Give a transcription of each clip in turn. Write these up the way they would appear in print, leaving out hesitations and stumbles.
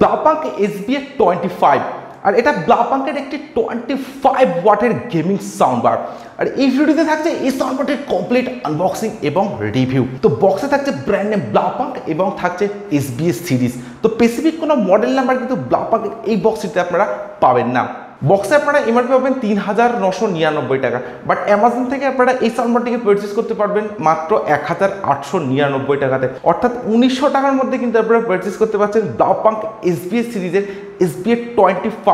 ব্লাউপাঙ্ক SBA25 আর এটা ব্লাউপাঙ্কের একটি 25 ওয়াটের গেমিং সাউন্ডবার। আর এই ভিডিওতে থাকছে এই সাউন্ডবারটির কমপ্লিট আনবক্সিং এবং রিভিউ। তো বক্সে থাকছে ব্র্যান্ড নেম ব্লাউপাঙ্ক এবং থাকছে SBA সিরিজ। তো স্পেসিফিক কোনো মডেল নাম্বার কিন্তু ব্লাউপাঙ্কের এই বক্সটিতে আপনারা পাবেন না। বক্সে আপনারা এমআরপি পাবেন ৩,৯৯৯ টাকা, বাট অ্যামাজন থেকে আপনারা এই সাউন্ডবারটিকে পারচেস করতে পারবেন মাত্র ১,৮৯৯ টাকাতে, অর্থাৎ ১৯০০ টাকার মধ্যে কিন্তু আপনারা পারচেস করতে পারছেন ব্লাউপাঙ্ক SBA সিরিজের SBA25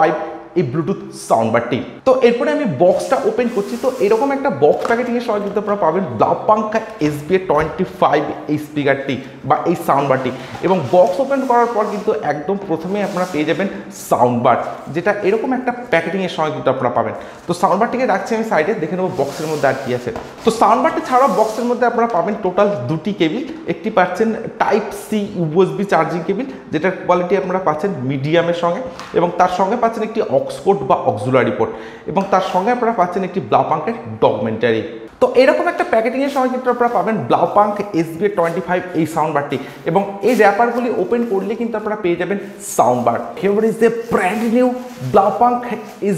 এই ব্লুটুথ সাউন্ডবারটি। তো এরপরে আমি বক্সটা ওপেন করছি। তো এরকম একটা বক্স প্যাকেটিংয়ের সময় কিন্তু আপনারা পাবেন ব্লাউপাঙ্ক SBA25 এই স্পিকারটি বা এই সাউন্ডবারটি, এবং বক্স ওপেন করার পর কিন্তু একদম প্রথমেই আপনারা পেয়ে যাবেন সাউন্ডবার, যেটা এরকম একটা প্যাকেটিংয়ের সময় কিন্তু আপনারা পাবেন। তো সাউন্ডবারটিকে রাখছি আমি সাইডে, দেখে নেবো বক্সের মধ্যে আর কি আছে। তো সাউন্ডবারটি ছাড়াও বক্সের মধ্যে আপনারা পাবেন টোটাল দুটি কেবিল। একটি পাচ্ছেন type C USB charging cable, যেটার কোয়ালিটি আপনারা পাচ্ছেন মিডিয়ামের সঙ্গে, এবং তার সঙ্গে পাচ্ছেন একটি অক্সপোর্ট বা অক্সিলারি পোর্ট, এবং তার সঙ্গে আপনারা পাচ্ছেন একটি ব্লাউপাঙ্কের ডকুমেন্টারি। তো এরকম একটা প্যাকেটিংয়ের সময় কিন্তু আপনারা পাবেন ব্লাউপাঙ্ক SBA25 এই সাউন্ডবারটি, এবং এই র্যাপারগুলি ওপেন করলে কিন্তু আপনারা পেয়ে যাবেন soundbar. Here is the brand new Blaupunkt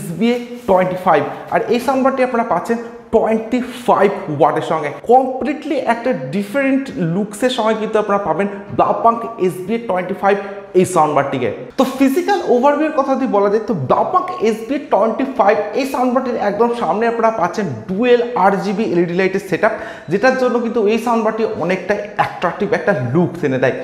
SBA25, আর এই সাউন্ডবারটি আপনারা পাচ্ছেন 25 ওয়াটের সঙ্গে, কমপ্লিটলি একটা ডিফারেন্ট লুকসের সঙ্গে কিন্তু আপনারা পাবেন ব্লাউপাঙ্ক SBA25 এই সাউন্ডবারটিকে। তো ফিজিক্যাল ওভারভিউর কথা যদি বলা যায়, তো ব্লাউপাঙ্ক SBA25 এই সাউন্ডবারটির একদম সামনে আপনারা পাচ্ছেন ডুয়েল RGB LED লাইটের সেটআপ, যেটার জন্য কিন্তু এই সাউন্ডবারটি অনেকটাই অ্যাট্রাকটিভ একটা লুক এনে দেয়।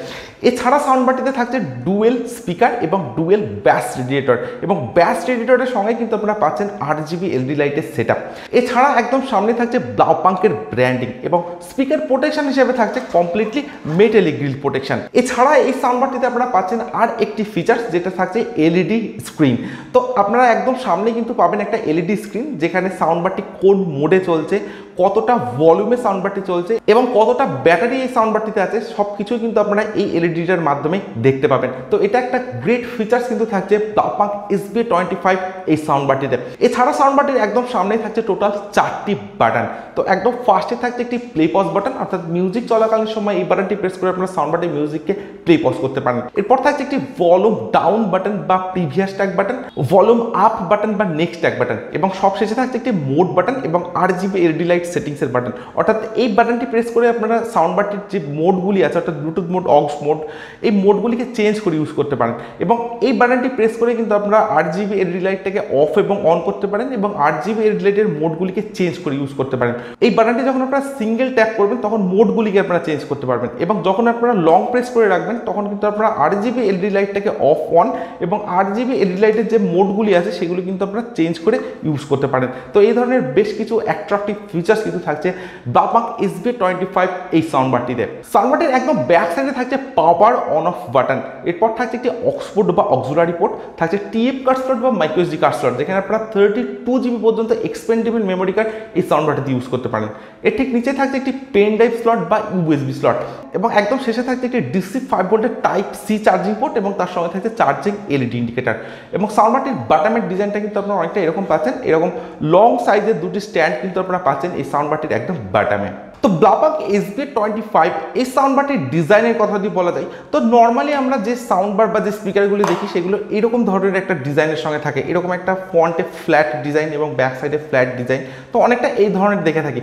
এছাড়া সাউন্ডবারটিতে থাকছে ডুয়েল স্পিকার এবং ডুয়েল ব্যাস রেডিয়েটর, এবং ব্যাস রেডিয়েটরের সঙ্গে কিন্তু আপনারা পাচ্ছেন RGB LED লাইটের সেটআপ। এছাড়া একদম সামনে থাকছে ব্লাউপাঙ্কের ব্র্যান্ডিং, এবং স্পিকার প্রোটেকশন হিসেবে থাকছে কমপ্লিটলি মেটালিক গ্রিল প্রোটেকশন। এছাড়া এই সাউন্ডবারটিতে আপনারা পাচ্ছেন আর একটি ফিচার্স, যেটা থাকছে LED স্ক্রিন। তো আপনারা একদম সামনে কিন্তু পাবেন একটা LED স্ক্রিন, যেখানে সাউন্ডবারটি কোন মোডে চলছে, কতটা ভলিউমে সাউন্ডবারটি চলছে, এবং কতটা ব্যাটারি এই সাউন্ডবারটিতে আছে, সবকিছু কিন্তু আপনারা এই এলইডিটার মাধ্যমে দেখতে পাবেন। তো এটা একটা গ্রেট ফিচার্স কিন্তু থাকছে ব্লাউপাঙ্ক SBA25 এই সাউন্ডবারটিতে। এছাড়া সাউন্ডবারটির একদম সামনেই থাকছে টোটাল 4টি বাটন। তো একদম ফার্স্টে থাকছে একটি প্লে পজ বাটন, অর্থাৎ মিউজিক চলাকালীন সময় এই বাটনটি প্রেস করে আপনারা সাউন্ডবারটির মিউজিককে প্লে পজ করতে পারেন। এরপর থাকছে একটি ভলিউম ডাউন বাটন বা previous track button, volume up button বা নেক্সট ট্র্যাক বাটন, এবং সবশেষে থাকছে একটি মোড বাটন এবং RGB LED লাইট সেটিংসের বাটন। অর্থাৎ এই বাটনটি প্রেস করে আপনারা সাউন্ডবারটির যে মোডগুলি আছে, অর্থাৎ ব্লুটুথ মোড, অক্স মোড, এই মোডগুলিকে চেঞ্জ করে ইউজ করতে পারেন। এবং এই বাটনটি প্রেস করে কিন্তু আপনারা RGB LED লাইটটাকে অফ এবং অন করতে পারেন, এবং RGB LED লাইটের মোডগুলিকে চেঞ্জ করে ইউজ করতে পারেন। এই বাটনটি যখন আপনারা সিঙ্গেল ট্যাপ করবেন তখন মোডগুলিকে আপনারা চেঞ্জ করতে পারবেন, এবং যখন আপনারা লং প্রেস করে রাখবেন তখন কিন্তু আপনারা RGB LED লাইটটাকে অফ অন এবং RGB LED লাইটের যে মোডগুলি আছে সেগুলো কিন্তু আপনারা চেঞ্জ করে ইউজ করতে পারেন। তো এই ধরনের বেশ কিছু অ্যাট্রাকটিভ ফিচার্স কিন্তু থাকছে ব্লাউপাঙ্ক SBA25 এই সাউন্ডবারটিতে। সাউন্ডবারটির একদম ব্যাক সাইডে থাকছে পাওয়ার অন অফ বাটন, এরপর থাকছে একটি অক্সপোর্ট বা অক্সিলারি পোর্ট, থাকছে TF কার্ড স্লট বা মাইক্রো SD কার্ড স্লট, যেখানে আপনারা 32GB পর্যন্ত এক্সপেন্ডেবল মেমোরি কার্ড এই সাউন্ডবারটিতে ইউজ করতে পারেন। এর ঠিক নিচে থাকছে একটি পেন ড্রাইভ স্লট বা USB স্লট, এবং একদম শেষে থাকছে একটি DC 5 ভোল্টের টাইপ সি চার্জিং পোর্ট, এবং তার সঙ্গে থাকছে চার্জিং LED ইন্ডিকেটর। এবং সাউন্ডবারটির বাটমের ডিজাইনটা কিন্তু আপনারা অনেকটা এরকম পাচ্ছেন, এরকম লং সাইজের দুটি স্ট্যান্ড কিন্তু আপনারা পাচ্ছেন এই সাউন্ডবারটির একদম বাটমে। তো ব্লাউপাঙ্ক SBA25 এই সাউন্ডবারটির ডিজাইনের কথা যদি বলা যায়, তো নর্মালি আমরা যে সাউন্ডবার বা যে স্পিকারগুলি দেখি সেগুলো এরকম ধরনের একটা ডিজাইনের সঙ্গে থাকে, এরকম একটা ফ্রন্টে ফ্ল্যাট ডিজাইন এবং ব্যাক সাইডে ফ্ল্যাট ডিজাইন, তো অনেকটা এই ধরনের দেখে থাকি।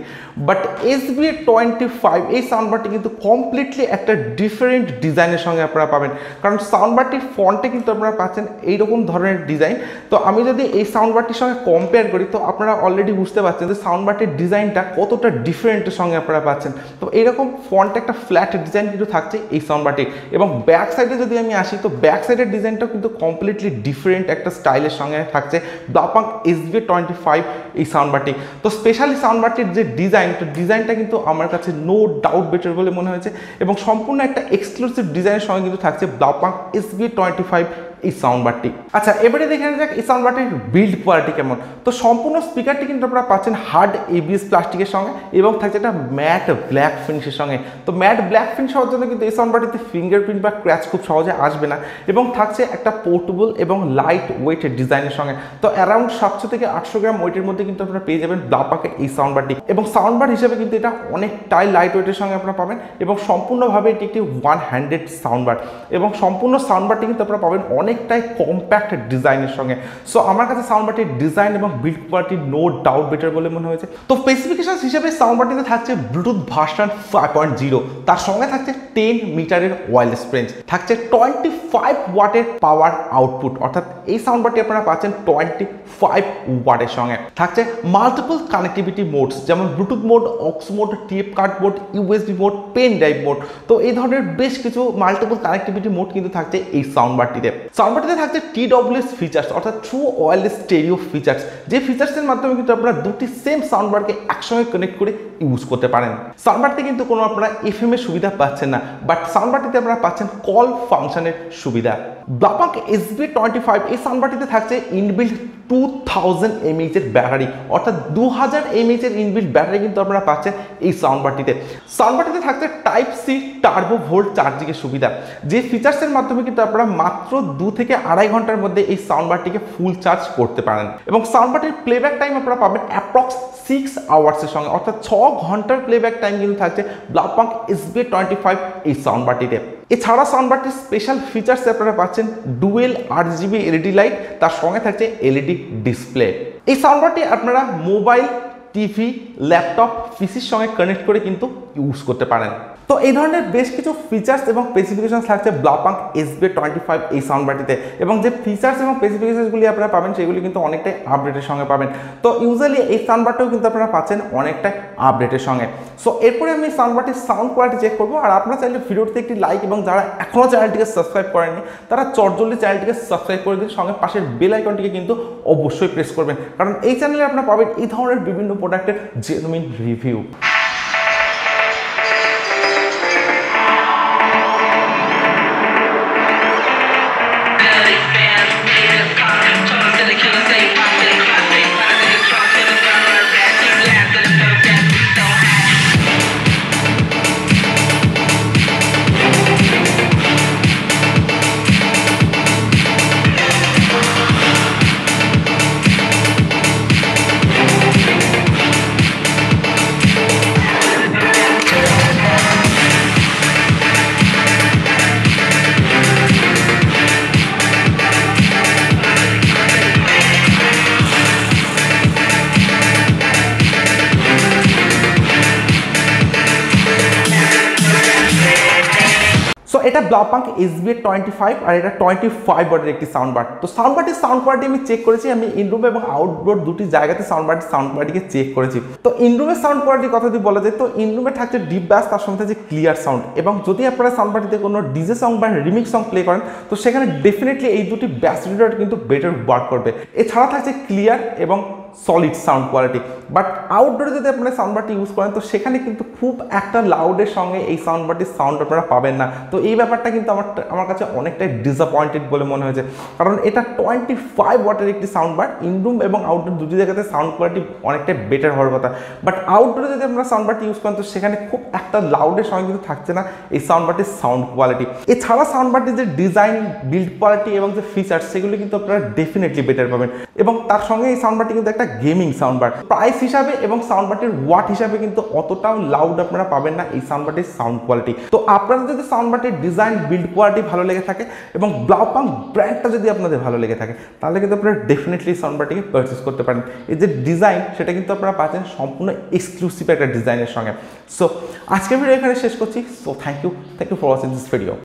বাট SBA25 এই সাউন্ডবারটি কিন্তু কমপ্লিটলি একটা ডিফারেন্ট ডিজাইনের সঙ্গে আপনারা পাবেন, কারণ সাউন্ডবারটির ফ্রন্টে কিন্তু আপনারা পাচ্ছেন এইরকম ধরনের ডিজাইন। তো আমি যদি এই সাউন্ডবারটির সঙ্গে কম্পেয়ার করি, তো আপনারা অলরেডি বুঝতে পারছেন যে সাউন্ডবারটির ডিজাইনটা কতটা ডিফারেন্টের সঙ্গে আপনারা পাচ্ছেন। তো এইরকম ফ্রন্টে একটা ফ্ল্যাট ডিজাইন কিন্তু থাকছে এই সাউন্ডবারটি, এবং ব্যাক সাইডে যদি আমি আসি, তো ব্যাক সাইডের ডিজাইনটাও কিন্তু কমপ্লিটলি ডিফারেন্ট একটা স্টাইলের সঙ্গে থাকছে ব্লাউপাঙ্ক SBA25 এই সাউন্ডবারটি। তো স্পেশালি সাউন্ডবারটির যে ডিজাইন, তো ডিজাইনটা কিন্তু আমার কাছে নো ডাউট বেটার বলে মনে হয়েছে, এবং সম্পূর্ণ একটা এক্সক্লুসিভ ডিজাইনের সঙ্গে কিন্তু থাকছে ব্লাউপাঙ্ক SBA25 এই সাউন্ডবারটি। আচ্ছা, এবারে দেখে নেওয়া যাক এই সাউন্ডবারটির বিল্ড কোয়ালিটি কেমন। তো সম্পূর্ণ স্পিকারটি কিন্তু আপনারা পাচ্ছেন হার্ড ABS প্লাস্টিকের সঙ্গে, এবং থাকছে একটা ম্যাট ব্ল্যাক ফিনিশের সঙ্গে। তো ম্যাট ব্ল্যাক ফিনিশ হওয়ার জন্য কিন্তু এই সাউন্ডবারটিতে ফিঙ্গারপ্রিন্ট বা ক্র্যাচ খুব সহজে আসবে না, এবং থাকছে একটা পোর্টেবল এবং লাইট ওয়েটের ডিজাইনের সঙ্গে। তো অ্যারাউন্ড 700 থেকে 800 গ্রাম ওয়েটের মধ্যে কিন্তু আপনারা পেয়ে যাবেন ব্লাউপাঙ্কের এই সাউন্ডবারটি, এবং সাউন্ডবার হিসেবে কিন্তু এটা অনেকটাই লাইট ওয়েটের সঙ্গে আপনারা পাবেন, এবং সম্পূর্ণভাবে এটি একটি ওয়ান হ্যান্ডেড সাউন্ডবার, এবং সম্পূর্ণ সাউন্ডবারটি কিন্তু আপনারা পাবেন অনেকটাই কম্প্যাক্ট ডিজাইনের সঙ্গে। সো আমার কাছে সাউন্ডবারটির ডিজাইন এবং build quality no doubt better বলে মনে হয়েছে। তো স্পেসিফিকেশন হিসেবে সাউন্ডবারটিতে থাকছে ব্লুটুথ ভার্সন 5.0, তার সঙ্গে থাকছে 10 মিটারের ওয়্যারলেস রেঞ্জ, থাকছে 25 ওয়াটের পাওয়ার আউটপুট, অর্থাৎ এই সাউন্ডবারটি আপনারা পাচ্ছেন 25 ওয়াটের সঙ্গে। থাকছে মাল্টিপল কানেক্টিভিটি মোডস, যেমন Bluetooth mode, aux mode, TF card mode, USB mode, pen drive mode. তো এই ধরনের বেশ কিছু মাল্টিপল কানেক্টিভিটি মোড কিন্তু থাকছে এই সাউন্ডবারটিতে। সাউন্ডবারটিতে থাকছে TWS ফিচার্স, অর্থাৎ ট্রু ওয়্যারলেস স্টেরিও ফিচার্স, যে ফিচার্সের মাধ্যমে কিন্তু আপনারা দুটি সেম সাউন্ডবারকে একসঙ্গে কানেক্ট করে ইউজ করতে পারেন। সাউন্ডবারটিতে কিন্তু কোনো আপনারা FM এর সুবিধা পাচ্ছেন না, বাট সাউন্ডবারটিতে আপনারা পাচ্ছেন কল ফাংশনের সুবিধা। ব্লাউপাঙ্ক SBA25 এই সাউন্ডবারটিতে থাকছে ইনবিল্ট 2000 mAh এর ব্যাটারি, অর্থাৎ 2000 mAh এর ইনবিল্ট ব্যাটারি কিন্তু আপনারা পাচ্ছেন এই সাউন্ডবারটিতে। সাউন্ডবারটিতে থাকছে type C turbo volt charging এর সুবিধা, যে ফিচার্সের মাধ্যমে কিন্তু আপনারা মাত্র 2 থেকে 2.5 ঘন্টার মধ্যে এই সাউন্ডবারটিকে ফুল চার্জ করতে পারেন। এবং সাউন্ডবারটির প্লেব্যাক টাইম আপনারা পাবেন অ্যাপ্রক্স 6 আওয়ার্সের সঙ্গে, অর্থাৎ 6 ঘন্টার প্লেব্যাক টাইম কিন্তু থাকছে ব্লাউপাঙ্ক SBA25 এই সাউন্ডবারটিতে। এছাড়া সাউন্ডবারটির স্পেশাল ফিচার্স আপনারা পাচ্ছেন ডুয়েল RGB LED লাইট, তার সঙ্গে থাকছে LED ডিসপ্লে। এই সাউন্ডবারটি আপনারা মোবাইল, টিভি, ল্যাপটপ, পিসির সঙ্গে কানেক্ট করে কিন্তু ইউজ করতে পারেন। তো এই ধরনের বেশ কিছু ফিচার্স এবং স্পেসিফিকেশন থাকছে ব্লাউপাঙ্ক SBA25 এই সাউন্ডবারটিতে, এবং যে ফিচার্স এবং স্পেসিফিকেশনগুলি আপনারা পাবেন সেগুলি কিন্তু অনেকটাই আপডেটের সঙ্গে পাবেন। তো ইউজুয়ালি এই সাউন্ডবারটাও কিন্তু আপনারা পাচ্ছেন অনেকটাই আপডেটের সঙ্গে। সো এরপরে আমি সাউন্ডবারটির সাউন্ড কোয়ালিটি চেক করবো, আর আপনারা চাইলে ভিডিওটিতে একটি লাইক, এবং যারা এখনও চ্যানেলটিকে সাবস্ক্রাইব করেননি তারা চটজলদি চ্যানেলটিকে সাবস্ক্রাইব করে দিন, সঙ্গে পাশের বেল আইকনটিকে কিন্তু অবশ্যই প্রেস করবেন, কারণ এই চ্যানেলে আপনারা পাবেন এই ধরনের বিভিন্ন প্রোডাক্টের জেনুইন রিভিউ। এটা ব্লাউপাঙ্ক SBA25 আর এটা 25 ওয়াটের একটি সাউন্ডবার। তো সাউন্ডবারটির সাউন্ড কোয়ালিটি আমি চেক করেছি, আমি ইনরুম এবং আউটডোর দুটি জায়গাতে সাউন্ড কোয়ালিটিকে চেক করেছি। তো ইনরুমের সাউন্ড কোয়ালিটির কথা যদি বলা যায়, তো ইনরুমে থাকছে ডিপ ব্যাস, তার সঙ্গে থাকছে ক্লিয়ার সাউন্ড, এবং যদি আপনারা সাউন্ডবারটিতে কোনো ডিজে সং বা রিমিক্স সং প্লে করেন তো সেখানে ডেফিনেটলি এই দুটি ব্যাস রিডার কিন্তু বেটার ওয়ার্ক করবে। এছাড়া থাকছে ক্লিয়ার এবং সলিড সাউন্ড কোয়ালিটি। বাট আউটডোরে যদি আপনারা সাউন্ডবারটি ইউজ করেন তো সেখানে কিন্তু খুব একটা লাউডের সঙ্গে এই সাউন্ডবারটির সাউন্ড আপনারা পাবেন না। তো এই ব্যাপারটা কিন্তু আমার কাছে অনেকটাই ডিসঅ্যাপয়েন্টেড বলে মনে হয়েছে, কারণ এটা 25 ওয়াটের একটি সাউন্ডবার, ইনরুম এবং আউটডোর দুটি জায়গাতে সাউন্ড কোয়ালিটি অনেকটাই বেটার হওয়ার কথা। বাট আউটডোরে যদি আপনারা সাউন্ডবারটি ইউজ করেন তো সেখানে খুব একটা লাউডের সঙ্গে কিন্তু থাকছে না এই সাউন্ডবারটির সাউন্ড কোয়ালিটি। এছাড়া সাউন্ডবারটির যে ডিজাইন, বিল্ড কোয়ালিটি এবং যে ফিচার্স সেগুলো কিন্তু আপনারা ডেফিনেটলি বেটার পাবেন, এবং তার সঙ্গে এই সাউন্ডবারটি কিন্তু একটা গেমিং সাউন্ডবার। প্রাইস হিসাবে এবং সাউন্ডবারটির ওয়াট হিসাবে কিন্তু অতটাও লাউড আপনারা পাবেন না এই সাউন্ডবারটির সাউন্ড কোয়ালিটি। তো আপনাদের যদি সাউন্ডবারটির ডিজাইন, বিল্ড কোয়ালিটি ভালো লেগে থাকে এবং ব্লাউপাঙ্ক ব্র্যান্ডটা যদি আপনাদের ভালো লেগে থাকে তাহলে কিন্তু আপনারা ডেফিনেটলি সাউন্ডবারটিকে পারচেস করতে পারেন। এই যে ডিজাইন সেটা কিন্তু আপনারা পাচ্ছেন সম্পূর্ণ এক্সক্লুসিভ একটা ডিজাইনের সঙ্গে। সো আজকের ভিডিও এখানে শেষ করছি। So thank you for watching this video.